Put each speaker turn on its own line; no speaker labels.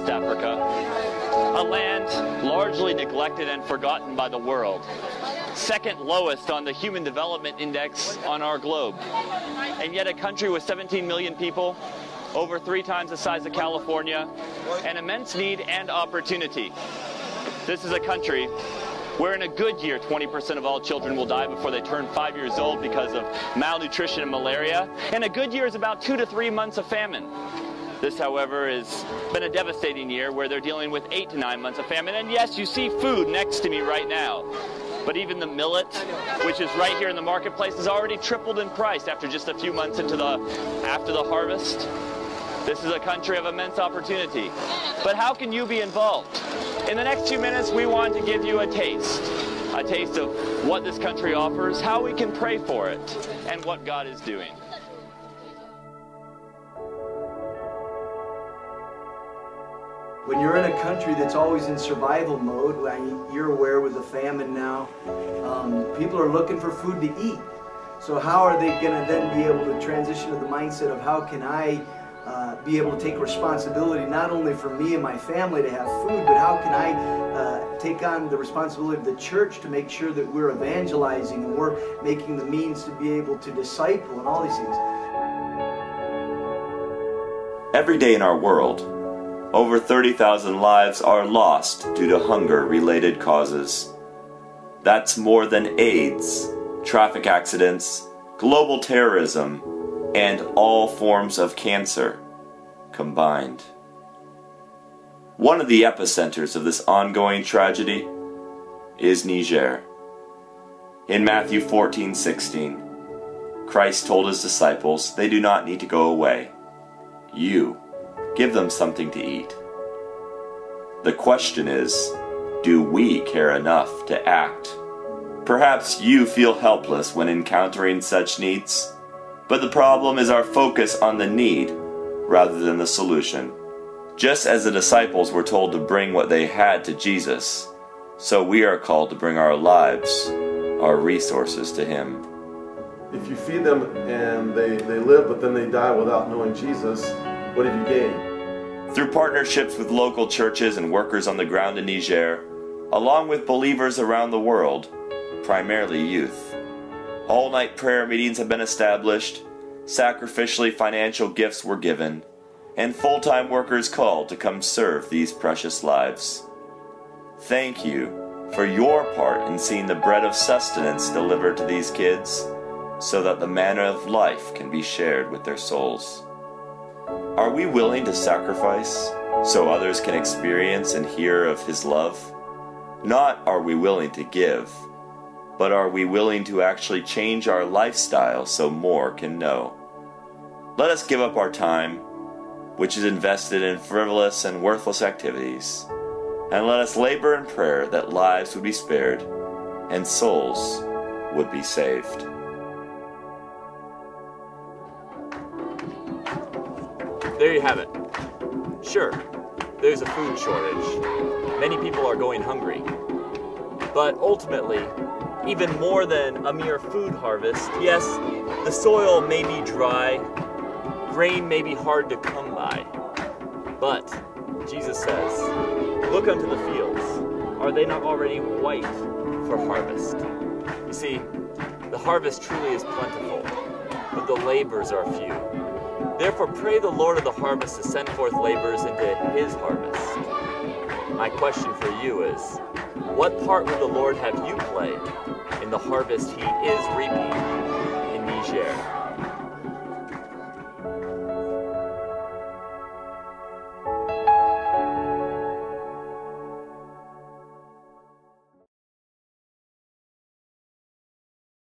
West Africa, a land largely neglected and forgotten by the world, second lowest on the Human Development Index on our globe, and yet a country with 17 million people, over 3 times the size of California, and immense need and opportunity. This is a country where in a good year, 20% of all children will die before they turn 5 years old because of malnutrition and malaria. And a good year is about 2 to 3 months of famine. This, however, has been a devastating year where they're dealing with 8 to 9 months of famine. And yes, you see food next to me right now. But even the millet, which is right here in the marketplace, has already tripled in price after just a few months after the harvest. This is a country of immense opportunity. But how can you be involved? In the next few minutes, we want to give you a taste of what this country offers, how we can pray for it, and what God is doing.
When you're in a country that's always in survival mode, you're aware with the famine now, people are looking for food to eat. So how are they going to then be able to transition to the mindset of how can I be able to take responsibility not only for me and my family to have food, but how can I take on the responsibility of the church to make sure that we're evangelizing and we're making the means to be able to disciple and all these things.
Every day in our world, over 30,000 lives are lost due to hunger-related causes. That's more than AIDS, traffic accidents, global terrorism, and all forms of cancer combined. One of the epicenters of this ongoing tragedy is Niger. In Matthew 14:16, Christ told his disciples they do not need to go away. You give them something to eat. The question is, do we care enough to act? Perhaps you feel helpless when encountering such needs, but the problem is our focus on the need rather than the solution. Just as the disciples were told to bring what they had to Jesus, so we are called to bring our lives, our resources to Him.
If you feed them and they live but then they die without knowing Jesus, what have you gained?
Through partnerships with local churches and workers on the ground in Niger, along with believers around the world, primarily youth, all-night prayer meetings have been established, sacrificially financial gifts were given, and full-time workers called to come serve these precious lives. Thank you for your part in seeing the bread of sustenance delivered to these kids, so that the manna of life can be shared with their souls. Are we willing to sacrifice so others can experience and hear of His love? Not are we willing to give, but are we willing to actually change our lifestyle so more can know? Let us give up our time, which is invested in frivolous and worthless activities, and let us labor in prayer that lives would be spared and souls would be saved.
There you have it. Sure, there's a food shortage. Many people are going hungry. But ultimately, even more than a mere food harvest, yes, the soil may be dry, grain may be hard to come by. But Jesus says, look unto the fields. Are they not already white for harvest? You see, the harvest truly is plentiful, but the labors are few. Therefore, pray the Lord of the harvest to send forth laborers into His harvest. My question for you is, what part will the Lord have you play in the harvest He is reaping in Niger?